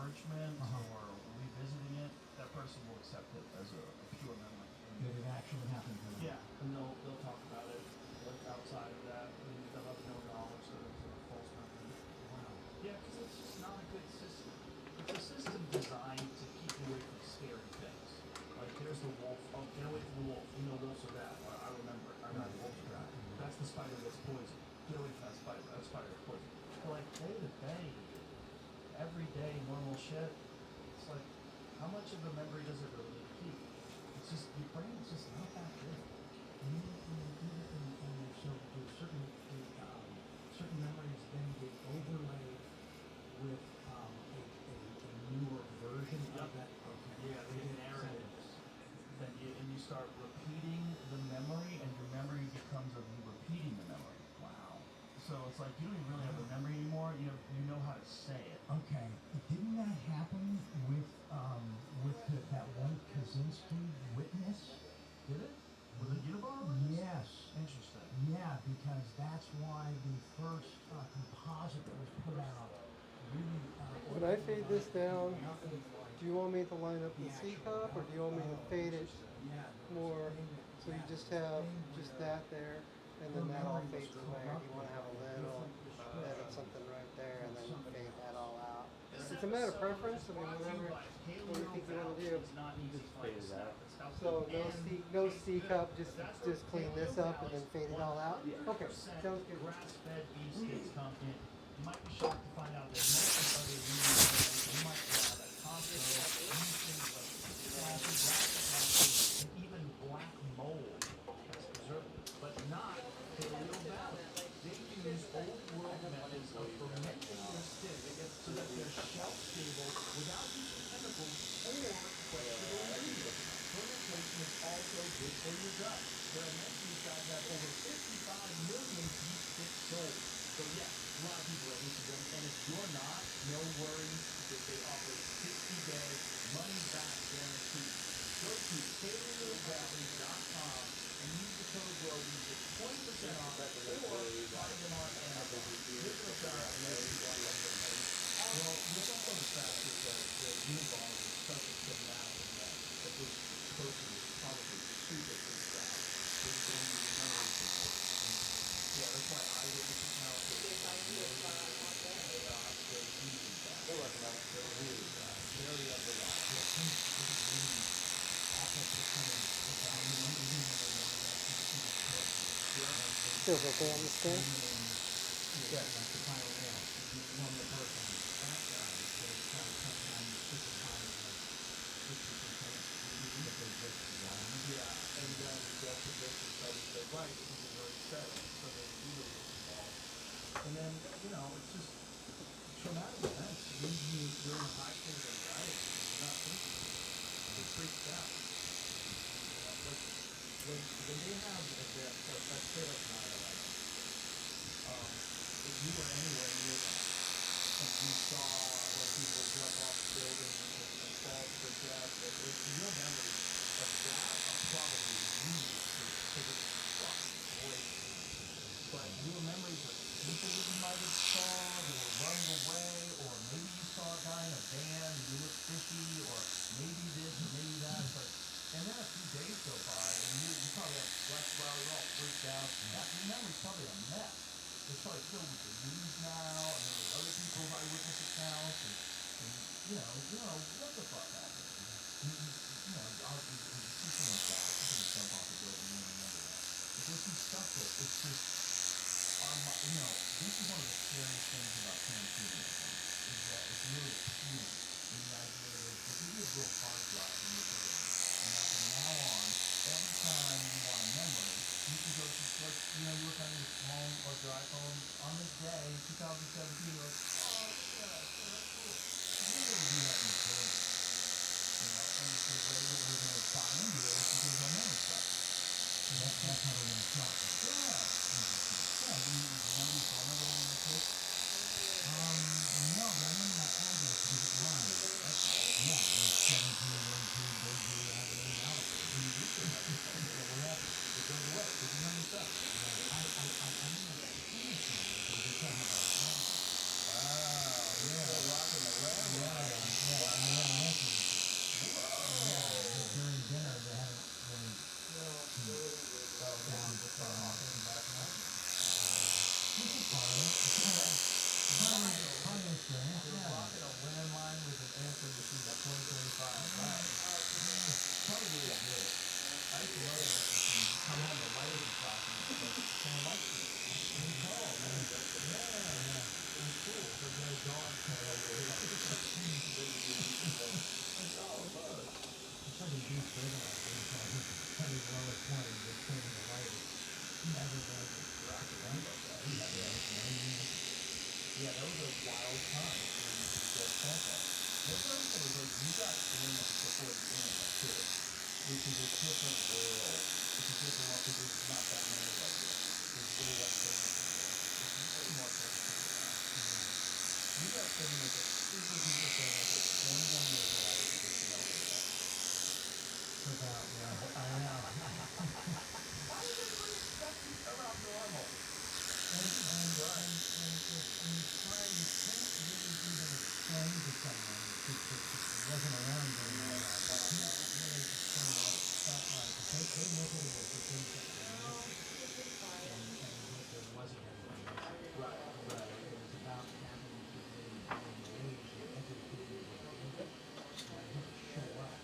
encouragement or revisiting it, that person will accept it as a pure memory. That it actually happened to them. Yeah, and they'll talk about it like outside of that, and they'll have no knowledge that it's a false memory. Wow. Yeah, because it's just not a good system. It's a system designed to keep you away from scary things. Like there's the wolf. Oh, get away from the wolf. You know wolves are bad. I remember it. I remember wolves are bad. That's the spider that's poison. Get away from that spider. That spider is poison. But like day to day, everyday normal shit. It's like, how much of a memory does it really keep? It's just your brain's just not that big. So do certain memories then get overlaid with a newer version of that? Okay. Yeah, they get narratives. And you start repeating the memory, and your memory becomes of you repeating the memory. Wow. So it's like you don't even really have a memory anymore. You know how to say it. Okay. Didn't that happen with that one Kaczynski witness? Did it? Was it Unabomber? Yes. Interesting. Yeah, because that's why the first composite that was put out really. When I fade this down, do you want me to line up the C cup, or do you want me to fade it more so you just have just that there, and then that all fades away? Do you want to have a little bit of something right there, and then fade that all out? It's a matter of preference. I mean, whatever. What do you think you want to do? Just fade it out. So no C cup. Just clean this up and then fade it all out. Okay, sounds good. Grass-fed beefsteaks come in. You might be shocked to find out that most of other ingredients you might grab at Costco, things like sausage, grass-fed, and even black mold as preservatives, but not paleo valley. They use old world methods of fermenting their sticks so that they're shelf stable without using chemicals or questionable ingredients. Fermentation is also good for your gut. There are many of these guys have over 55 million beef sticks sold. So yeah, a lot of people are using them, and if you're not, no worries, because they offer 60-day money-back guarantee. Go to paleovalley.com and use the code GROW to get 20% off, or find them on Amazon. Give it a shot, and let me know what you think. Well, there's also the fact that the Unabomber is such a dramatic event that this person is probably super freaked out. They're going to be memory people. Yeah, that's why eyewitnesses now say chaos, they're really bad. They're really bad. Very underwhelming. Feels okay on the skin? Yeah. Yeah, and then they'll predict and tell you they're right because they've already said it, so they do it involved. And then, it's just traumatic events. Usually you're in a high state of anxiety, you're not thinking. You're freaked out. Like, when they have events, let's say like 9/11, if you were anywhere near that, and you saw like people jump off buildings and fall to their death, if your memories of that are probably really true, because it's fucking crazy. But your memories of people that you might have saw that were running away, or maybe you saw a guy in a van and you looked fishy, or maybe this or maybe that. It's like, and then a few days go by and you probably have you're all freaked out. Your memory's probably a mess. It's probably filled with the news now, and then there's other people's eyewitness accounts, and what the fuck happened? I'll see someone fall, someone jump off the building, and remember that. But there's some stuff that it's just, this is one of the scariest things about transhumanism, is that it's really appealing. And the idea is, they give you a little hard drive in your brain, and now from now on, every time you want a memory, you can go to, like, you look on your phone or your iPhone, on this day, 2017, you're like, oh, look at that, oh, that's cool. You can really do that in your brain, and the way that we're going to buy into it is because our memory stuff. That's how we're going to start. Yeah. Yeah, you remember your phone number when you were a kid? No, but I remember my address because it rhymed. Yeah, it was 7212 Bellevue Avenue, Alice. You used to remember your phone number. What happened? It goes away because you remember stuff. I remember the famous number because they're talking about it. It's like a beast burger. At his lowest point, he just turns the light. Never does it. Yeah, that was a wild time when you could get phone calls. What's what I would say is like you got famous before the internet too, which is a different world. It's a different world because there's not that many like this. There's way less famous people. There's way more famous people now. You got famous, like super duper famous at 21 years old with no internet. Without, yeah, I know. Why does everybody expect you around normal? And you try, you can't really even explain to someone who wasn't around during all that. You can't really explain what it felt like. They look at it as the things that were missing, and there wasn't anything missing. Right, right. It was about having to really be engaged in everything you were doing. You had to show up to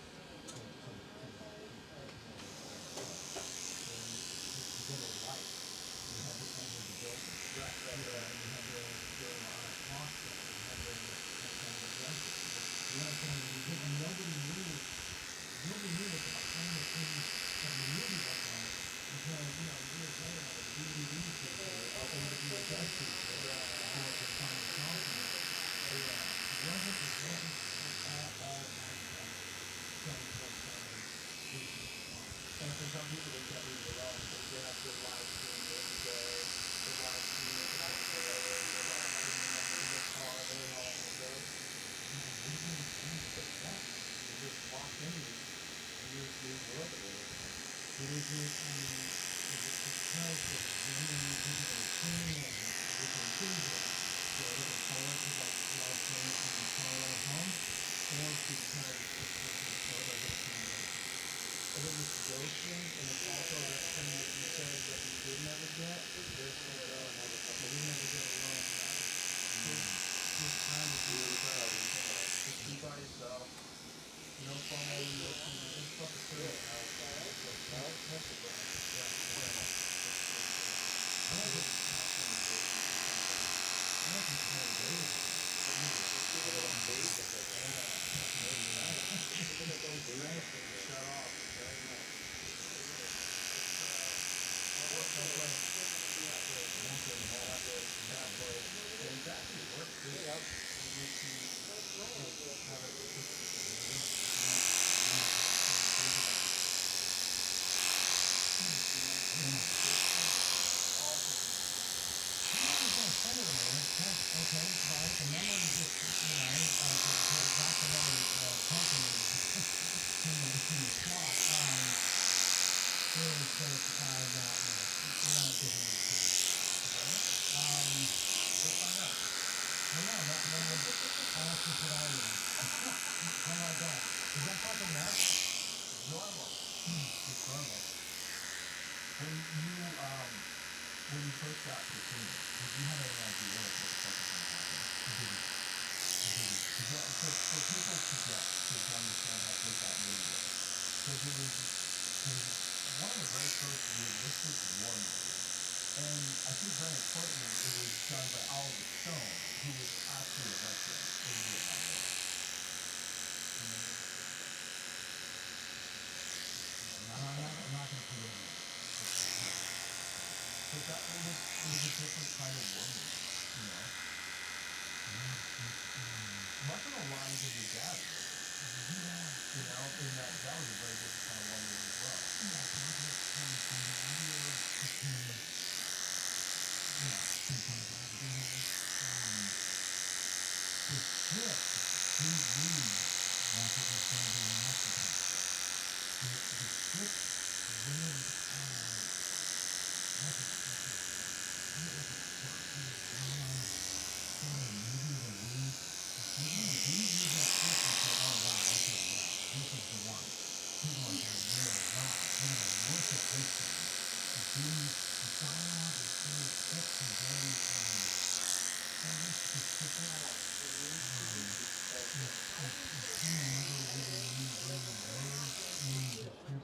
get a life. You had to enter the building. Right, right, right. You had to go on a talk show. You had to address it. You know what I'm saying? And nobody knew what the behind the scenes of the movie looked like until, years later on a DVD feature or a VHS feature for Sonic Johnson. It wasn't all access features. And for some people, they can't leave it alone, so they have to live stream it every day. They live stream it the next day. They live stream it in the car. They're home. You're just locked into this weird world that we're living in. But is it because it's genuinely people tuning in with enthusiasm, they're looking forward to like live streaming in the car ride home, or because it's just a sort of accumulation? I think it's ghosting, and it's also that thing that you said that you did never get. There's the you did never get alone time. Just time to do yourself. Just be by yourself. No phone, no TV. Just fucking chill in the house. That's the brand. Yeah, I like it. I like it play days. shut off. And it's actually worked too. It makes you have a Okay, right. The memory just, to back the memory pumping in the slot. Is that I'm not giving you a chance. We'll find out. Well, no, I'll ask you what I am. How do I go? Is that fucking nuts? Normal. It's normal. When you first got to singing, did you have any idea like what the fuck was gonna happen? I didn't. For people to understand how big that movie was, because it was one of the very first realistic war movies, and I think very importantly, it was done by Oliver Stone, who was actually a veteran in the Vietnam War. I'm not going to put it in. But it was a different kind of war movie, you know. Much of the lines in your dad wrote, you know, and that was a very different kind of war movie as well.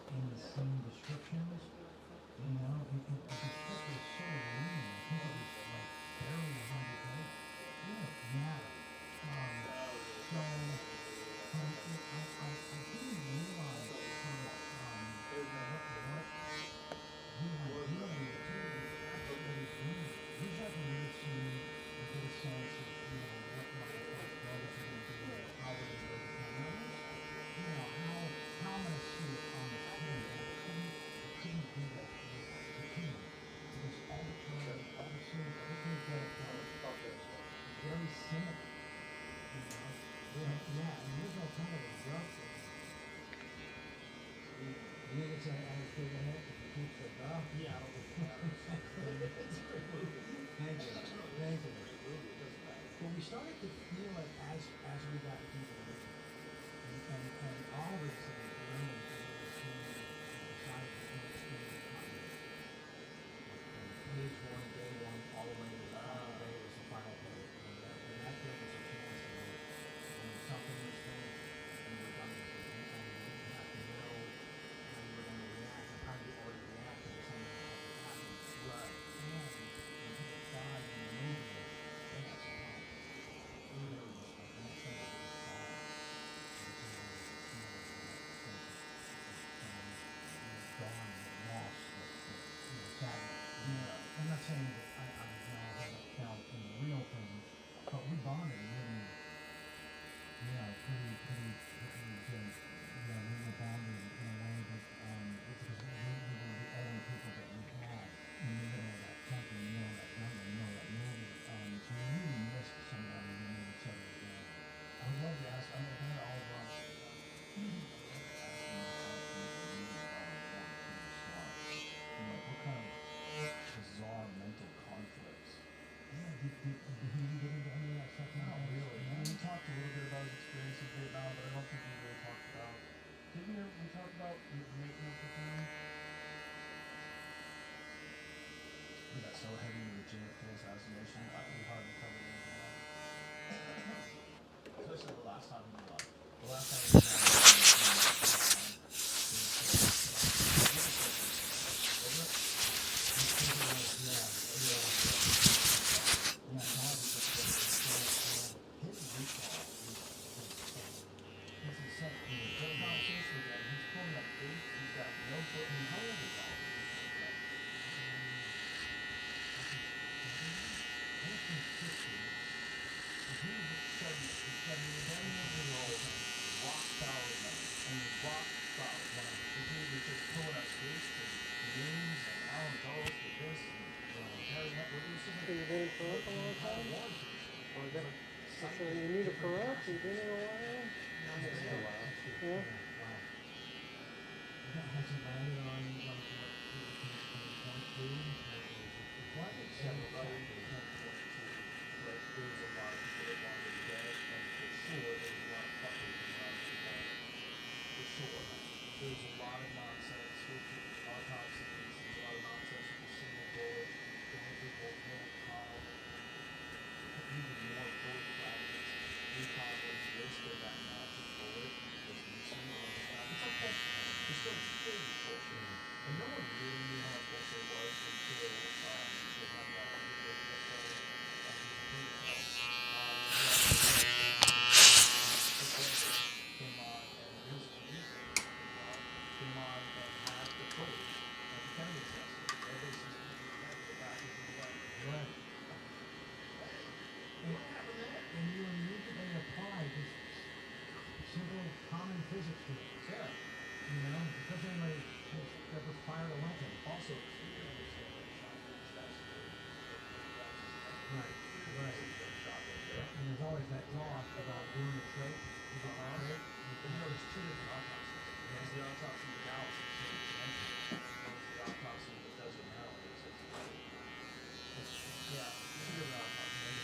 In the scene descriptions, it just started to feel it as we got deeper into it. And all of these things blended into this human decided to extend the continuity. From page one, day one, all the way to the final day was the final page. And that gave us a chance to go, when something was finished and we're done with it. And we didn't have to know how you were going to react and how you already reacted to something that had happened. Right. And when people died in the movie, they had some help. They were just like, and that sense of being solved. And so there was, that sense of gone, loss, sadness. Yeah. I'm not saying that I haven't felt in the real thing, but we bonded really, pretty good. Yeah, we were bonded in a way that, because we were the only people that we had in the middle of that country, in the middle of that jungle, in the middle of that movie. So we really missed somebody when we would settle it down. I would love to ask, I mean, kind of all of us, I would love to ask you the question that you wanted from the start. Like, what kind of bizarre mental conflicts? Yeah, did he get into any of that stuff? Not really. I mean, we talked a little bit about his experience in Vietnam, but I don't think we really talked about. Did we talk about making up the term? We got so heavy into the JFK assassination, we hardly covered anything else. Especially the last time we were on. The last time we were on. So you've been in Peru for a long time? Or is that, so you need a Peru? You've been in a while? Yeah? Has he landed on like what he can point to? What is Several exactly? but there was a lot of people that wanted to get it, and for sure there was a lot of fuckers around the world. For sure. There was a lot of nonsense with the autopsies, there was a lot of nonsense with the single bullet, the way people recon, even more bullet fragments. Recon was listed that magic bullet was missing on the fragment. It's like bullshit. It's still filled with bullshit. And no one really knew how much bullshit it was until they had that video clip playing on his Twitter account. Came on and his comedian came on and had the footage of the Kennedy assassination. Everybody sees the video back, the back of the way. Right. What happened there? And you immediately apply just simple common physics to it. Yeah. Because anybody that was fired a weapon. Also, clear understanding shot assassinated. Right. And there's always that talk about doing the trick. Is it Uh-huh. right? But there's two different autopsies. There's the autopsy of Dallas in San Diego. There's the autopsy of the Desert Maryland in Cincinnati. Yeah, two different autopsies.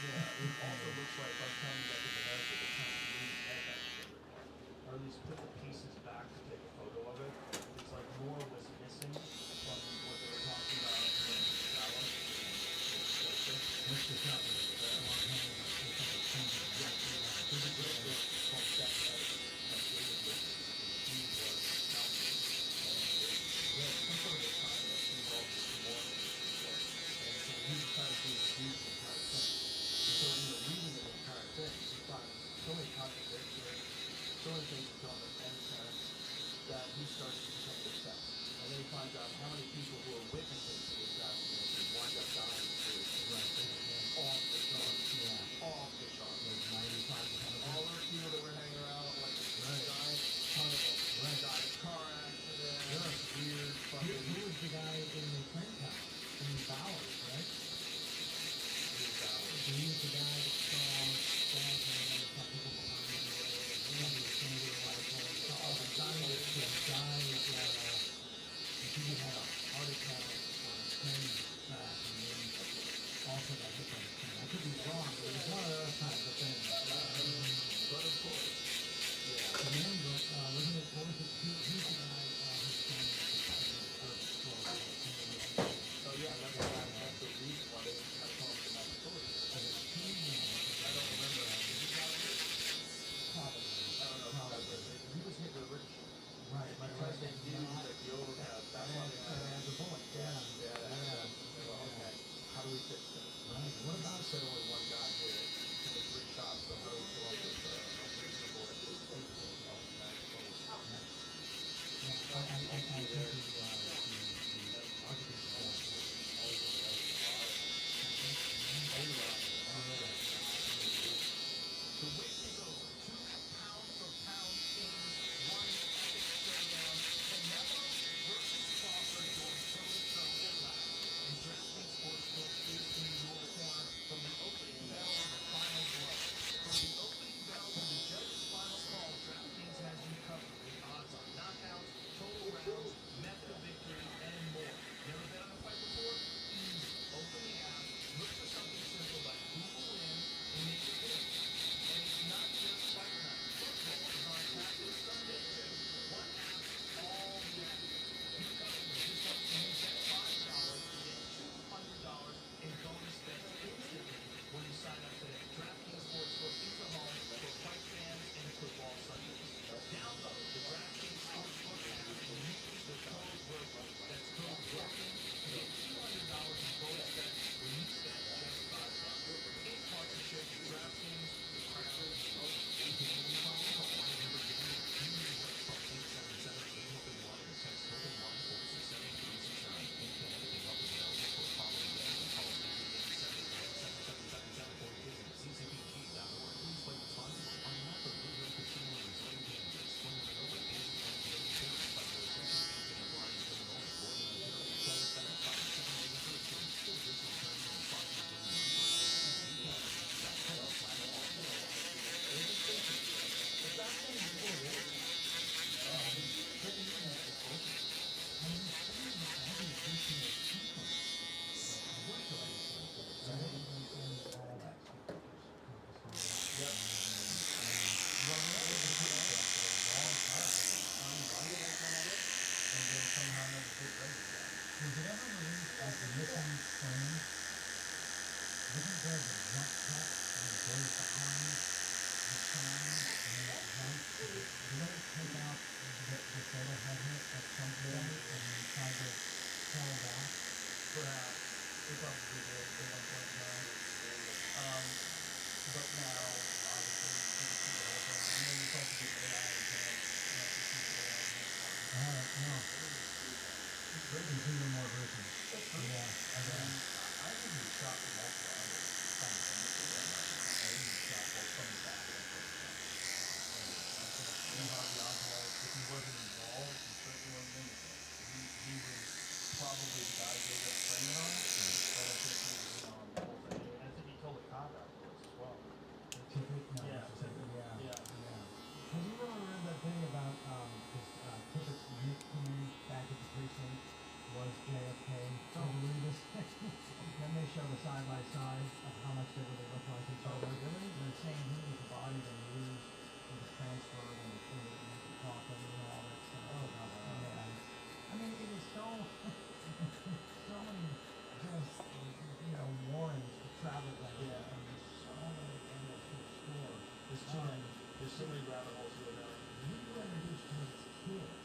Yeah, it also looks like by the time you got to the head, that they're trying to glue his head back together again. Or at least put the pieces back to take a photo of it. It's like more was missing from what they were talking about in Dallas. What's the shot with it? There's a great book called Sex Edits by David Lipton, and he was counseling, and he had some sort of assignment involved with morning work, and so he was trying to read the entire thing. And so in the reading of the entire thing, he finds so many contradictions, so many things that don't make any sense, that he starts to become obsessed. And then he finds out how many people who are witnessing to the assassination wind up dying too. Off the charts. Yeah. Off the charts. Like 95% of All those people that were hanging around, like a giant ton of them, died in car accidents, weird fucking. Who was the guy in the train town? In Bowers, right? Weird hours. He was the guy that saw Bad Man and some people behind him or whatever. He was standing with a rifle. The guy that died, he had a heart attack The wait is over. Two pound for pound kings, one epic showdown. Canelo versus Crawford going toe to toe at last. And DraftKings Sportsbook is in your corner from the opening bell to the final blow. From the opening bell to the judge's final call, DraftKings has you covered with odds on knockouts, total rounds, method of victory, and more. Never bet on a fight before? Easy. Open the app, look for something simple like who will win, and make your picks. And it's not just fight night. Football is on tap this Sunday, too. One app, all the action. You covered with just like when you bet $5, you get $200 in bonus bets instantly when you sign up today. DraftKings Sportsbook is the home for fight fans and football Sundays. Download the DraftKings Sportsbook app and use the code WORKING. That's code WORKING to get $200 in bonus bets when you bet just $5. In partnership with DraftKings, the crown is yours. Gambling problem? Call 1-800-GAMBLER. Premium rate call 877-8-HOPE-1 or text HOPE-1 467-369. In Connecticut, help is available for following reasons. Call 888-777-7777 or visit ccpg.org. Please play responsibly. On behalf of Goodwill Casino and Resort in Kansas, 21 and over, age 21 insurance by Royal Century Agent and Flyers Illinois, Northern Ontario. Call us at 578-13. Full business terms and responsible gaming resources. Perhaps. They probably did at one point in time. But now, obviously, you can see the whole thing. And then it's also just AI enhanced. You have to see the AI enhanced. It's great. more versions. That's true. Yeah. I mean, I think he shot multiple angles simultaneously. I think he shot both from the back and from the front. And you know how the entourage, if he wasn't involved, he certainly wasn't in the thing. He was probably the guy who ended up framing on it, but I think he was in on the whole thing. And I think he told the cop afterwards as well. Tippit? No, Yeah, it's Tippit. Yeah. Yeah. Have you ever read that thing about, Tippett's nickname back at the precinct was JFK? No. Did you read this? Then they show the side by side of how much they really look like each other. Really? They're saying he was the body they used, he was transferred and the coffin and all that stuff. Oh, wow. Yeah. I mean, it is so, so many just, warrants to travel like Yeah. that. And there's so many angles to explore. There's too many rabbit holes to go down. We were introduced to his kids,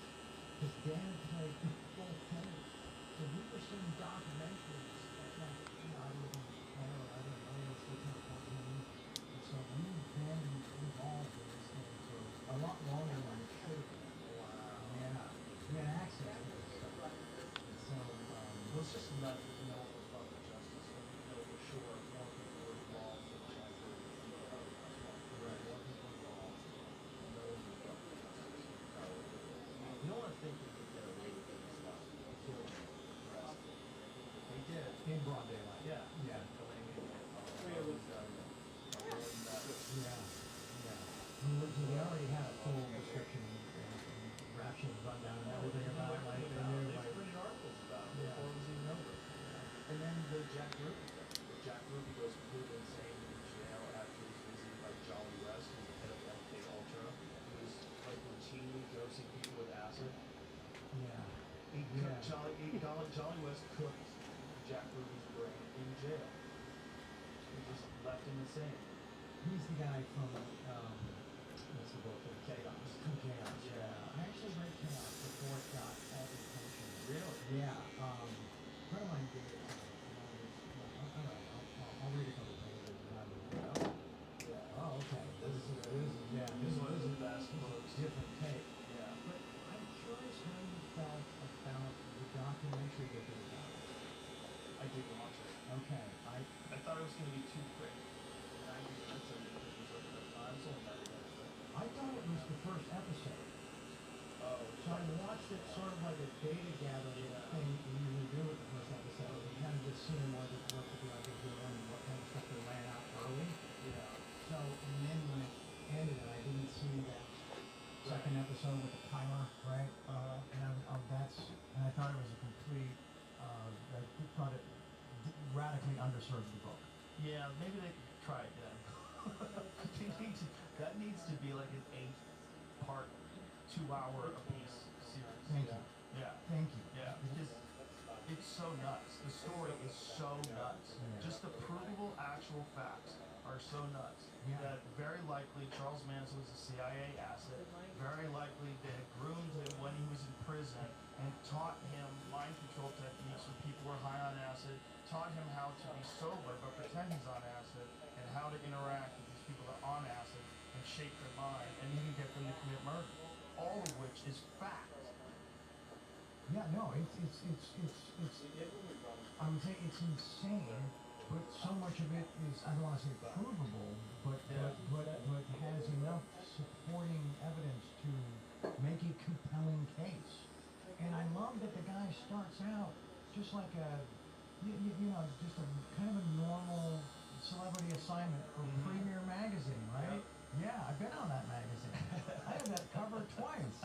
because Dan played both parents. So we were seeing documentaries at like, I was in Claire, I don't know, I was 13 or 14. And so we've been involved in this thing for a lot longer than it should have been. Wow. Yeah. We had access to this stuff. And so, Well, it's just nuts that no one was brought to justice. And you know for sure more people were involved in Jack Ruby than the other last one. Right. More people involved, and no one was brought to justice. You don't want to think they could get away with this stuff. Killing the rest. They did. in broad daylight. Yeah. Yeah. Delaney and Yeah. So they already had a full description and rap sheet rundown and everything about it. Like, they knew, They like, printed articles about it Yeah. before it was even over. And then the Jack Ruby thing. Jack Ruby goes completely insane in jail after he's visited by Jolly West, who's the head of MK Ultra, who was like routinely dosing people with acid. yeah. Jolly West cooked Jack Ruby's brain in jail. He just left him insane. He's the guy from, what's the book? Chaos. From Chaos. Yeah. I actually read Chaos before it got all the attention. Really? Yeah. A friend of mine gave it to me. And I was like, I'll read a couple pages and I was like, Yeah. oh, okay. This is This is one of the best books. different take. Yeah. But I'm curious how you felt it's sort of like a data gathering thing you usually do with the first episode. You kind of just seeing what the drug is doing and what kind of stuff they're laying out early. Yeah. So, and then when it ended and I didn't see that second episode with the timer, right? And I thought it was a complete, I thought it radically underserved the book. Yeah, maybe they could try again. That needs to be like an 8-part, 2-hour a piece series. Thank you. Yeah. Thank you. Yeah, because it's so nuts. The story is so nuts. Yeah. Just the provable actual facts are so nuts Yeah. that very likely Charles Manson was a CIA asset. Very likely they had groomed him when he was in prison and taught him mind control techniques when people were high on acid, taught him how to be sober but pretend he's on acid, and how to interact with these people that are on acid and shape their mind and even get them to commit murder. All of which is fact. Yeah, no, I would say it's insane, but so much of it is, I don't want to say provable, but has enough supporting evidence to make a compelling case. And I love that the guy starts out just like just a kind of a normal celebrity assignment for Premier Magazine, right? Yeah, I've been on that magazine. I had that cover twice.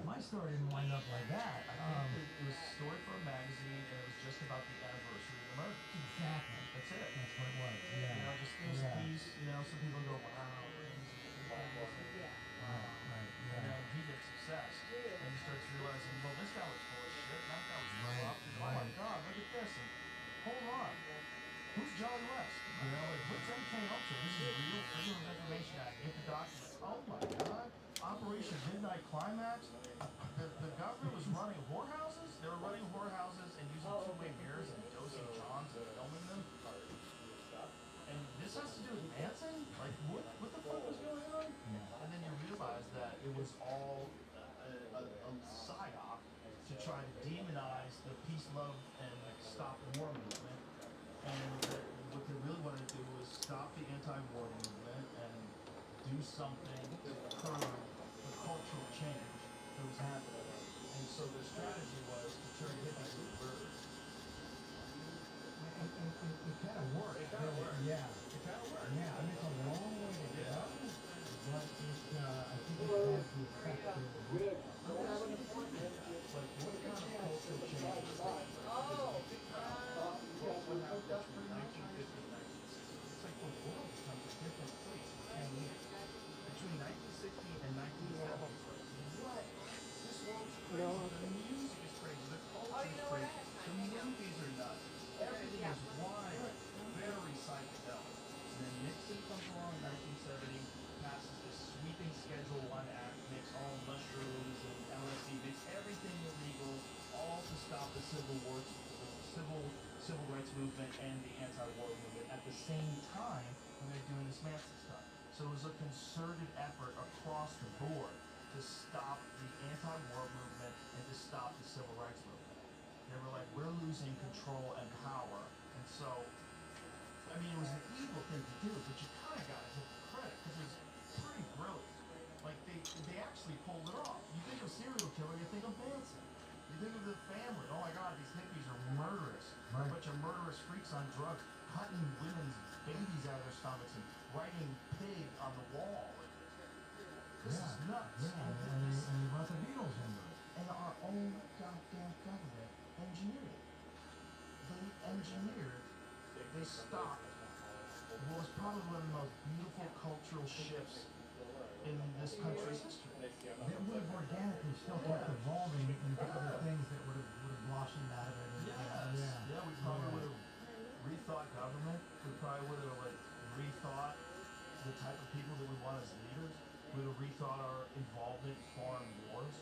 My story didn't wind up like that. I think it was a story for a magazine, and it was just about the anniversary of the murder. Exactly. That's it. That's what it was. Yeah. You know, just this piece. You know, some people go, "Wow, crazy." Right. And then he gets obsessed, and he starts realizing, well, this guy was full of shit. That guy was corrupt. And, oh my God, look at this. And hold on, who's John West? You know, like, what's MK Ultra? This is real. Freedom of Information Act. Get the documents. Oh my God. Operation Midnight Climax. The government was running whorehouses. They were running whorehouses and using two-way mirrors and dosing Johns and filming them. And this has to do with Manson? Like, what the fuck was going on? Yeah. And then you realize that it was all a psyop to try to demonize the peace, love, and stop war movement. And what they really wanted to do was stop the anti-war movement and do something to curb the cultural change that was happening. And so their strategy was to turn hippies into birds. It kind of worked. It kinda worked. Yeah. It kind of worked. Yeah, I mean, it's a long way to go, Yeah. but I think it has the effect of... Like, what kind of cultural change is that? What happened between 1950 and 1960? It's like the world becomes a different place in 10 years. Between 1960 and 1970, it's like, what? This world's crazy. No. The music is crazy. The culture is crazy. The movies are nuts. Everything is wild. Very psychedelic. And then Nixon comes along in 1970, passes this sweeping Schedule 1 act, makes all mushrooms and LSD, makes everything illegal, all to stop the civil rights movement and the anti-war movement at the same time when they're doing this Manson stuff. So it was a concerted effort across the board to stop the anti-war movement and to stop the civil rights movement. They were like, we're losing control and power, and so, I mean, it was an evil thing to do, but you kind of got to give them credit because it was pretty brilliant. Like they actually pulled it off. You think of serial killer, you think of Manson. You think of the family. Oh my God, these hippies are murderous. Right. A bunch of murderous freaks on drugs, cutting women's babies out of their stomachs and writing pig on the wall. This is nuts. Yeah, and you brought the Beatles into it. And our own goddamn government engineered it. They engineered, they stopped what was probably one of the most beautiful cultural shifts in this country's history. That would have organically still kept evolving into other things that would have blossomed out of it. Yeah, we probably would have rethought government. We probably would have rethought the type of people that we want as leaders. We would have rethought our involvement in foreign wars.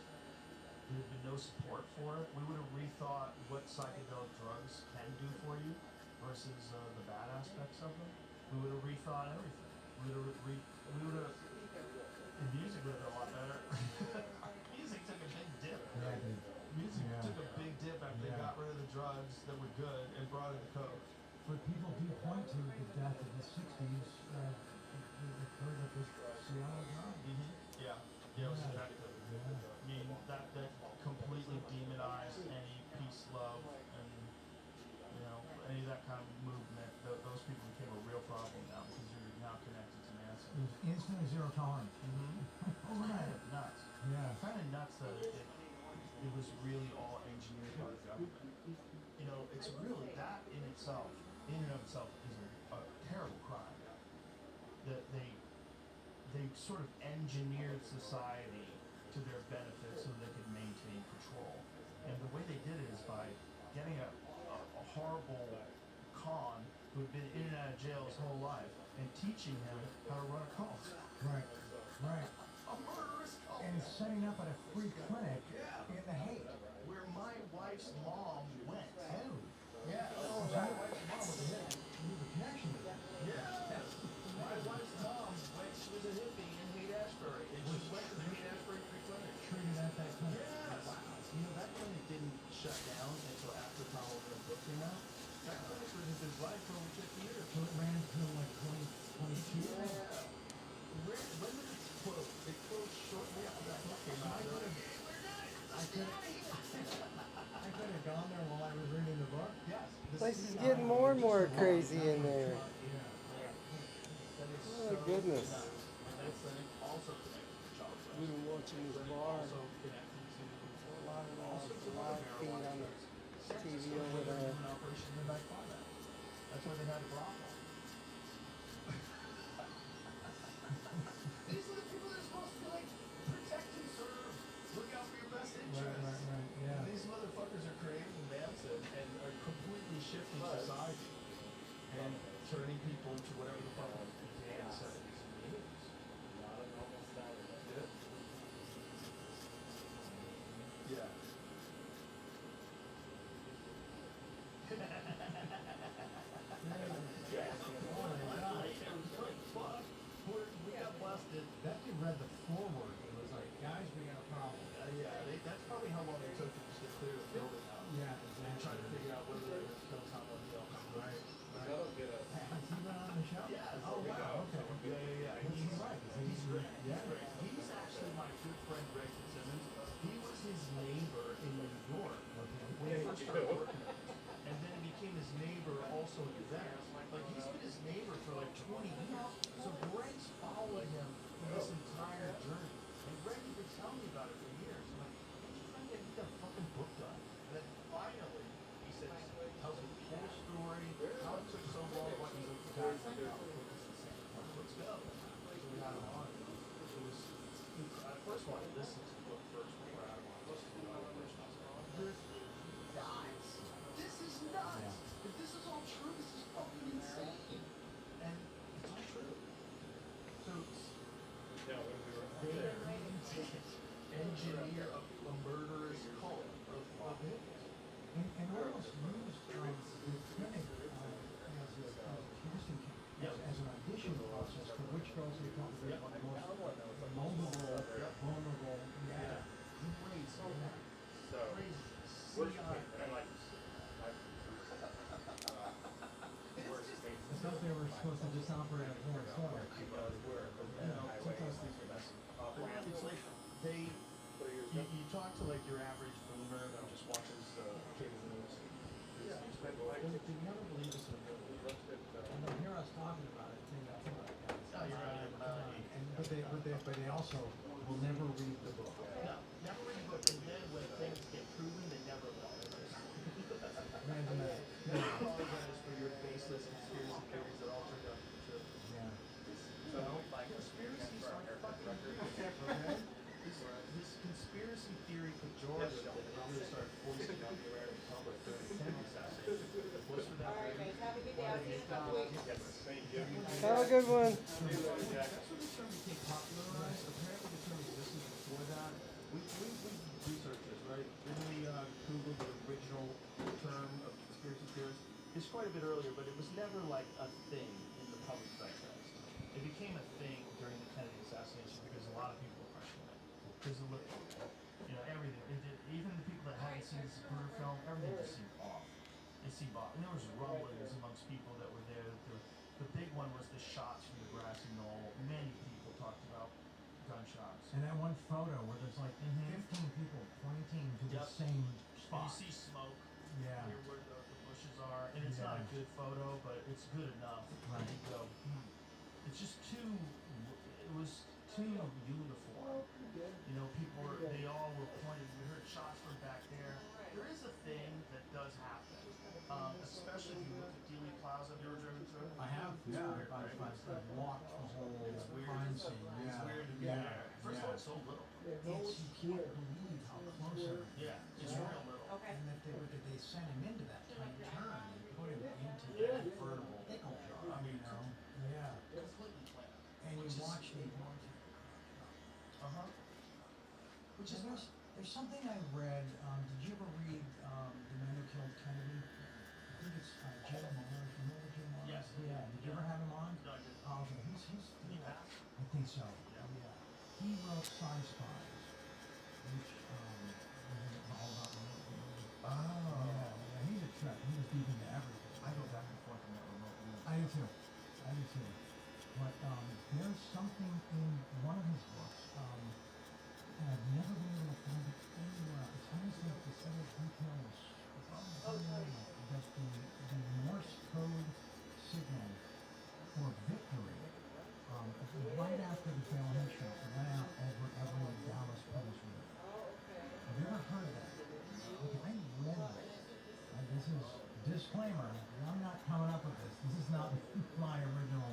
There would have been no support for it. We would have rethought what psychedelic drugs can do for you versus the bad aspects of them. We would have rethought everything. The music would have been a lot better. Music took a big dip. Yeah, it did. Music Yeah. took a big dip after they got rid of the drugs that were good and brought in the coke. But people do point to the death of the 60s occurred at this Seattle job. Yeah, it was Yeah. effective. Yeah. I mean, that Instantly zero tolerance. Overnight. Nuts. Yeah. It's kind of nuts that it was really all engineered by the government. You know, it's really that in itself, in and of itself, is a terrible crime. That they sort of engineered society to their benefit so they could maintain control. And the way they did it is by getting a horrible con who had been in and out of jail his whole life and teaching him how to run a cult. Right. Right. A murderous cult. And setting up at a free clinic in the Hague. Where my wife's mom went. Oh. Yeah. Oh, my wife's mom was a hippie. You have a connection with that. Yeah. My wife's mom went, she was a hippie in Haight-Ashbury, and she went to the Haight-Ashbury Free Clinic. Treated at that clinic. Yes. Wow. You know, that clinic didn't shut down until after Tom Overton's book came out. That clinic was in his life for over 50 years. So it ran until like 2022? Yeah. When did it close? It closed shortly after that book came out. I could have gone there while I was reading the book. Yes. Place is getting more and more crazy in there. Oh goodness. We've been watching this bar. A lot of live feed on the TV over there. That's why they had a brothel. These are the people that are supposed to like protect and serve, look out for your best interests. Right, yeah. These motherfuckers are creating Manson and are completely shifting society and turning people into whatever the fuck they began in the 70s and 80s. Yeah. We got busted. That dude read the foreword and was like, guys, we got a problem. Yeah, that's probably how long it took to just get clear the building out. Yeah, And trying to figure out whether they were still Tom O'Neill. Right. Has he been on the show? Yes. Oh, wow, okay. Yeah. He's right. He's great. Yeah. He's actually my good friend Greg Fitzsimmons. He was his neighbor in New York when he first started working there. And then he became his neighbor also in Venice. Like he's been his neighbor for like 20 years. So Greg's followed him for this entire journey. And Greg had been telling me about it for years. I'm like, I'm trying to get that fucking book done. And then finally, he said, tells me the whole story, how it took so long, what he's like, guys, I know, let's go. So we had him on. It was, I first wanted to listen to the book first before I had him on. Listen to the other version. This is nuts. This is nuts. If this is all true, this is fucking insane. And it's all true. So they engineer a murderous cult of hippies. And almost used the clinic as a casting couch, as an audition process for which girls they felt were the most vulnerable. Yeah. Crazy. So, Crazy. worst CIA. case, and like, worst case, I thought they were supposed to just operate at one side. Sometimes things are messy. It's like you talk to like your average boomer that just watches cable news. They never believe this in a movie. And they'll hear us talking about it, think that's all right. Oh, you're right. But they also will never read the book. No, never read the book, and then when things get proven, they never will. Imagine that. I apologize for your baseless conspiracy theories that all turned out to be true. Yeah. So, like, conspiracies are fucking real, okay? This conspiracy theory pejorative that really started forcing on the American public during the Kennedy assassination was for that reason. Why they make that Have a good one. That's when the term became popularized. Apparently the term existed before that. We researched this, right? Then we Googled the original term of conspiracy theorist. It's quite a bit earlier, but it was never like a thing in the public zeitgeist. It became a thing during the Kennedy assassination because a lot of people were questioning it. Because everything. Even the people that hadn't seen the Zapruder film, everything just seemed off. It seemed off. And there was rumblings amongst people that were there. The big one was the shots from the grassy knoll. Many people talked about gunshots. And that one photo where there's like 15 people pointing to the same And spot. you see smoke Yeah. near where the bushes are. And it's not a good photo, but it's good enough. Right. And you go, It's just too, so little. It's, you can't believe how close everything is. Yeah, it's real little. Okay. And if they sent him into that tight turn and put him into that convertible pickle jar, I mean, yeah. completely planned. And you Which is- watch the Uh-huh. Which is there's something I read. Did you ever read The Man Who Killed Kennedy? I think it's Jim Mars. Remember Jim Mars? Yes. Yeah. Did you ever have him on? No, I didn't. Okay. He's Did he pass? I think so. Yeah. He wrote Sci Spies, which was all about remote viewing. Oh. Yeah, he's a trip. He was deep into everything. I go back and forth on that remote view. I do too. I do too. But there's something in one of his books, and I've never been able to find it anywhere. It's almost like the set of details that the Morse code signal for victory, right after the failed headshot, went out over every Dallas Post route. Have you ever heard that? Okay, I read that. This is disclaimer. I'm not coming up with this. This is not my original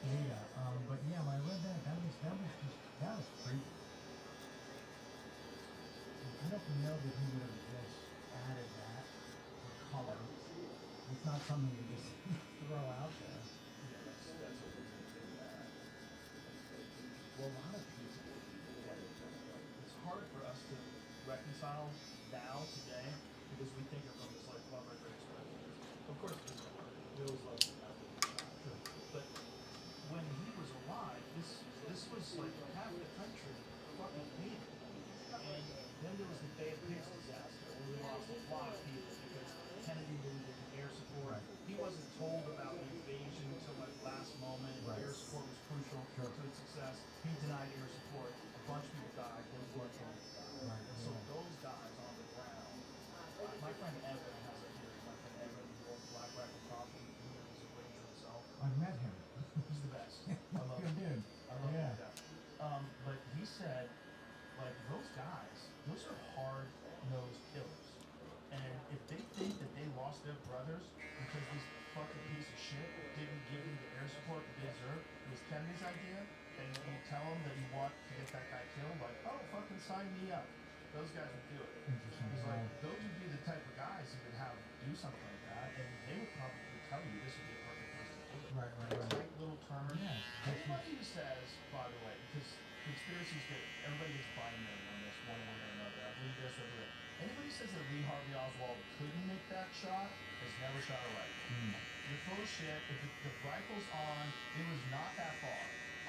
data. But yeah, when I read that, that was creepy. I don't know that he would have just added that for color. It's not something you just throw out there. Yeah, that's what we do. Well, a lot of people, it's hard for us to reconcile now, today, because we think of them as like love record expressions. Of course, we always love them after the fact. Sure. But when he was alive, this was like half the country fucking hated him. And then there was the Bay of Pigs disaster, where we lost a lot of people because Kennedy moved into air support. Right. He wasn't told about the invasion until like last moment. Right. Air support was crucial Sure. to its success. He denied air support. A bunch of people died. Then blood died. Right, So yeah. those guys on the ground. My friend Evan has a theory. My friend Evan, who owns Black Rifle Coffee, he is a ranger himself. I've met him. He's the best. I love Good him. dude. I love Yeah. him to death. But he said, like, those guys, those are hard-nosed killers. And if they think that they lost their brothers because this fucking piece of shit didn't give them the air support that they deserve, it was Kennedy's idea, and you tell them that you want to get that guy killed, like, oh, fucking sign me up. Those guys would do it. Interesting. He's like, those would be the type of guys who would have do something like that, and they would probably tell you this would be a perfect place to do it. Right. Tight little turn. Yeah. Anybody who says, by the way, because conspiracies get everybody gets binary on this one way or another. I believe this or that. Anybody who says that Lee Harvey Oswald couldn't make that shot has never shot a rifle. You're full of shit. If the rifle's on, it was not that far.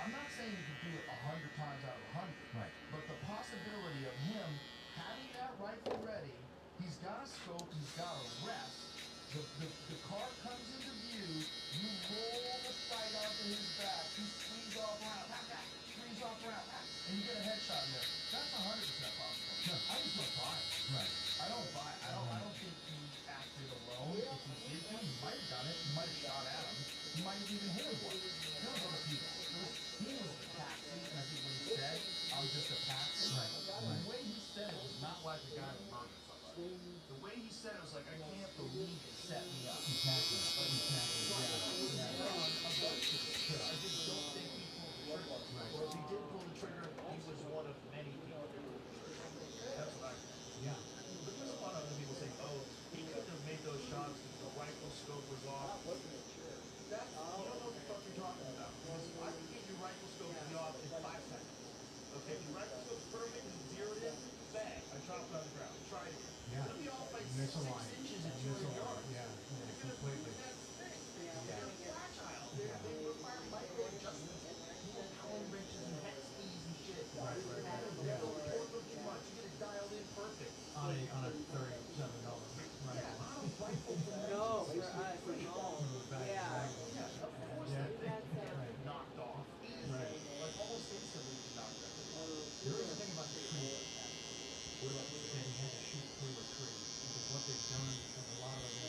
I'm not saying you could do it 100 times out of 100. Right. But the possibility of him having that rifle ready, he's got a scope, he's got a rest. The car comes into view, you roll the sight onto his back, you squeeze off around, squeeze off around, and you get a headshot in there. That's 100% possible. Sure. I just don't buy it. Right. I don't buy it. I don't think he acted alone. If he did do, he might have done it. He might have shot at him. He might have even hit him once. There was other people. He was the patsy, and I think when he said, I'm just a patsy, Right. the way he said it was not like a guy who murdered somebody. The way he said it was like, I can't believe it set me up. Exactly. Yeah. I just don't think he pulled the trigger. Or if he did pull the trigger, he was one of many people who pulled the trigger. That's what I think. Yeah. But there's a lot of other people saying, oh, he couldn't have made those shots because the rifle scope was off. You don't know what the fuck you're talking about. Because I can get your rifle scope to be off in 5 seconds. Okay, if your rifle scope's perfect and zeroed in, bang, I dropped it on the ground. Try it again. Yeah. It'll be off like Miss a 6 line. inches at Miss a 200 line. yards. Yeah. You're Completely. gonna lose that thing. Yeah. They're fragile. Yeah. They require micro adjustments. You want Allen wrenches and hex keys and shit. Right. They Yeah. don't torque them too much. You get it dialed in perfect. On a $37 Yeah, rifle. on a rifle. No, for us, no. Yeah. Yeah, of course Yeah. that thing That's, can get knocked off. Right. Like almost instantly you can knock that thing off. There is a thing about the tree. What about that he had to shoot through a tree? Because what they've done with a lot of the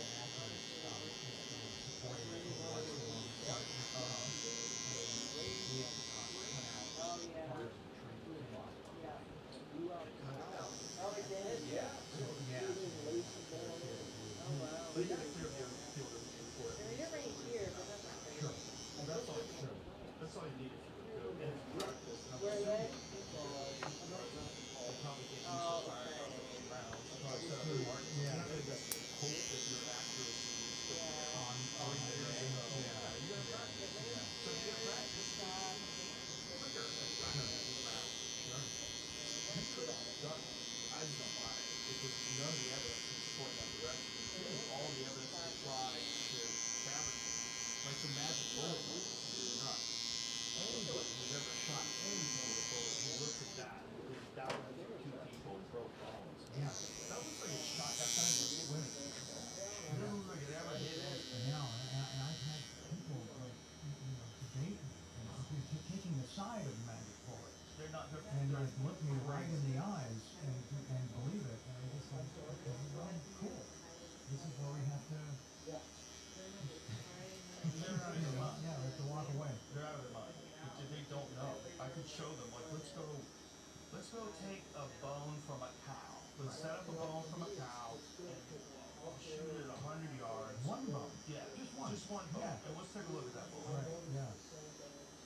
because none of the evidence can support that direction. And two, all the evidence they tried to fabricate, like the magic bullet rules, is nuts. Anybody who's ever shot anything with a bullet who looks at that and there's thousands of two people broke bones. Yeah. That looks like it's shot. That kind of swimming. It doesn't look like it ever hit anything. I know, and I've had people like debate me and taking the side of magic bullets. They're not. And like look me right in the eyes and believe it. And I'm just like, okay, well, cool. This is where we have to. They're out of their mind. Yeah, we have to walk away. They're out of their mind. They don't know. I could show them. Like, let's go take a bone from a cow. Let's set up a bone from a cow and shoot it 100 yards. One bone. Yeah, just one bone. Yeah. And let's take a look at that bone. Right. Yeah.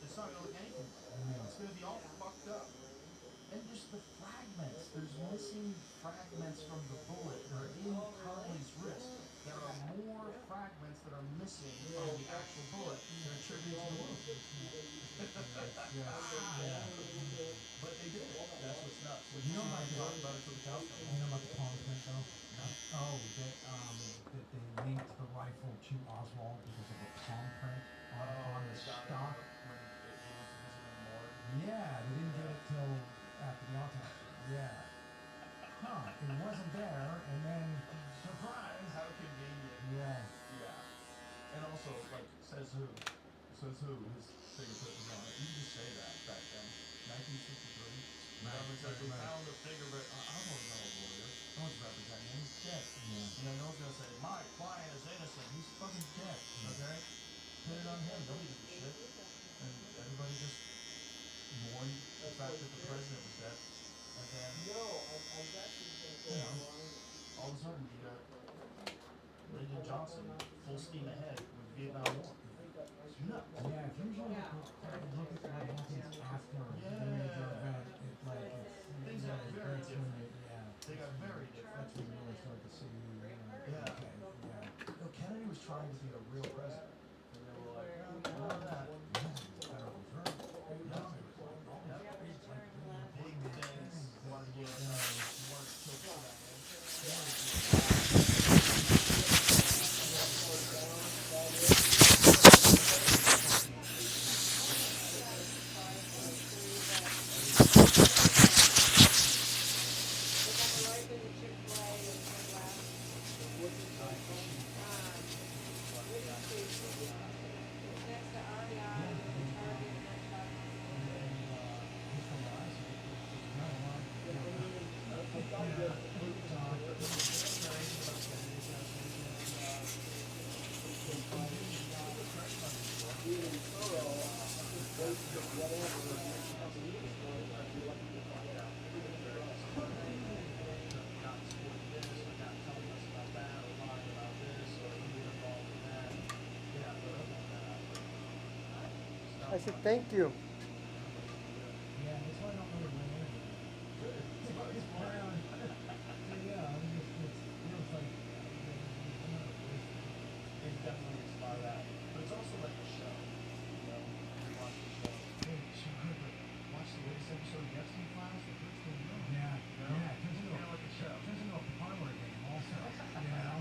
It's not gonna look anything like that. Yeah. It's gonna be all fucked up. And just the fragments. There's missing fragments from the bullet that are in Carly's wrist. There are more fragments that are missing from the actual bullet that are attributed to the wound. Yeah. But they did it. That's what's nuts. Like, You know I about talked about it till the cows come You home. know about the palm print though? Oh, that they linked the rifle to Oswald because of the palm print on the stock. When he went to visit in the morgue. Yeah, they didn't get it till after the autopsy. Yeah. Huh, it wasn't there, and then, surprise! How convenient. Yeah. Yeah. And also, like, says who? Says who? His fingerprint was on it. You can just say that back then. 1963. Government says we found a fingerprint. I don't want to know a lawyer. No one's representing him. He's dead. Yeah. And then no one's gonna say, my client is innocent. He's fucking dead. Okay? Put it on him. Nobody gives a shit. And everybody just mourned the fact that the president was dead. And then, all of a sudden you got Lyndon Johnson full steam ahead with Vietnam War. It's nuts. Yeah, if you usually look at what happens after the major event, it's like, Things got very that's when different. They got very different. that's when you really start to see, Yeah. okay, yeah. No, Kennedy was trying to be a real president. And they were like, none of that. Federal Reserve. Yeah. Big things. Wanted to kill I said thank you. Yeah, that's why I don't really win anything. Yeah, I mean, it's like, It definitely inspired that. But it's also like a show. You know, you watch the show. Hey, so good, but watch the latest episode of the Epstein Files. The first one, no. yeah, You know? it turns into Kinda like a show. turns into a parlor game also, you know?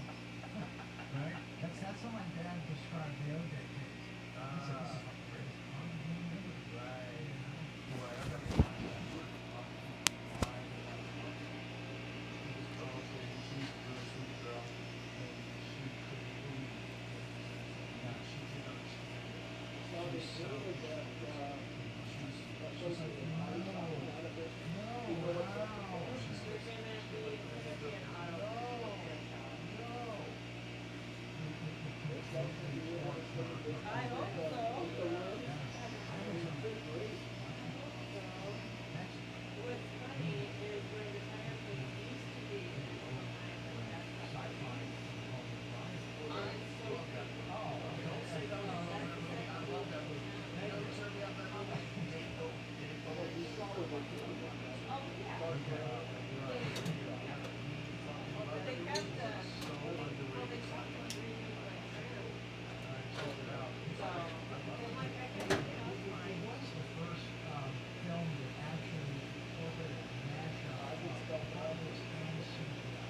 Right? That's how my dad described the OJ case. He said, this is the greatest parlor game ever. Right. You know? Boy, I got to watch that. This girl said she's a really sweet girl, and she couldn't believe it. Yeah, she didn't understand it. She's so she's like, no, wow. She's like, I hope so. What's funny is when the Manson used to be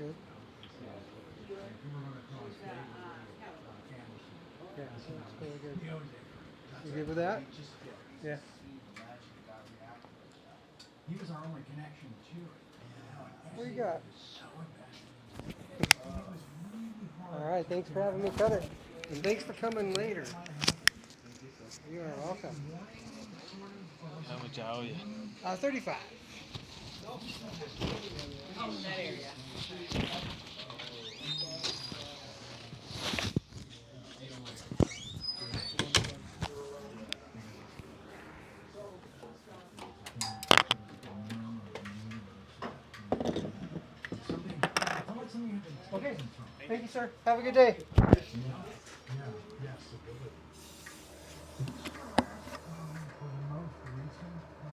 good. If you were going to cross Who's that? Anderson. Yeah, that's really good. He owns it. You good with that? Yeah. He was our only connection to it. What do you got? So invested. It was really hard. All right, thanks for having me cut it. And thanks for coming later. You are welcome. How much are you? 35. Oh, that area. Okay. Thank you, sir. Have a good day. Yeah.